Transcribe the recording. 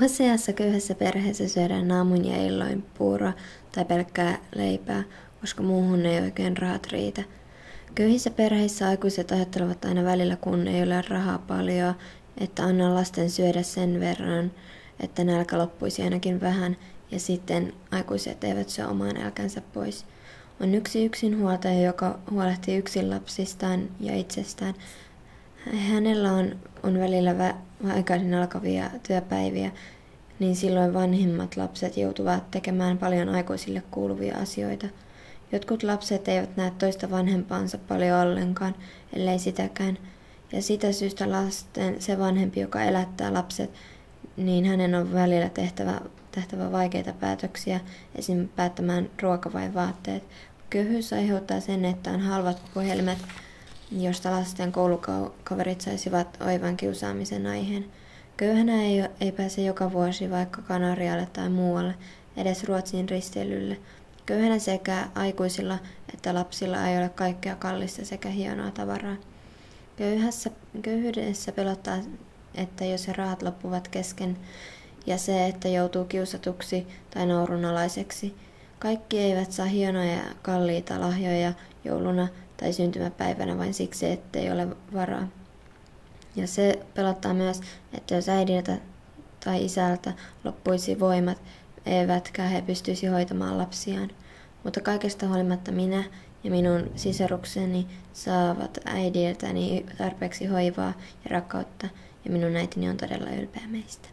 Useassa köyhässä perheessä syödään aamun ja illoin puuroa tai pelkkää leipää, koska muuhun ei oikein rahat riitä. Köyhissä perheissä aikuiset ajattelevat aina välillä, kun ei ole rahaa paljon, että anna lasten syödä sen verran, että nälkä loppuisi ainakin vähän, ja sitten aikuiset eivät syö omaa nälkänsä pois. On yksi yksinhuoltaja, joka huolehtii yksin lapsistaan ja itsestään. Hänellä on välillä aikaisin alkavia työpäiviä, niin silloin vanhimmat lapset joutuvat tekemään paljon aikuisille kuuluvia asioita. Jotkut lapset eivät näe toista vanhempaansa paljon ollenkaan, ellei sitäkään. Ja sitä syystä lasten se vanhempi, joka elättää lapset, niin hänen on välillä tehtävä vaikeita päätöksiä, esim. Päättämään ruoka vai vaatteet. Köyhyys aiheuttaa sen, että on halvat puhelimet, josta lasten koulukaverit saisivat oivan kiusaamisen aiheen. Köyhänä ei pääse joka vuosi vaikka Kanarialle tai muualle, edes Ruotsin risteilylle. Köyhänä sekä aikuisilla että lapsilla ei ole kaikkea kallista sekä hienoa tavaraa. Köyhyydessä pelottaa, että jos rahat loppuvat kesken, ja se, että joutuu kiusatuksi tai naurunalaiseksi. Kaikki eivät saa hienoja ja kalliita lahjoja jouluna tai syntymäpäivänä vain siksi, ettei ole varaa. Ja se pelottaa myös, että jos äidiltä tai isältä loppuisi voimat, eivätkä he pystyisi hoitamaan lapsiaan. Mutta kaikesta huolimatta minä ja minun sisarukseni saavat äidiltäni tarpeeksi hoivaa ja rakkautta, ja minun äitini on todella ylpeä meistä.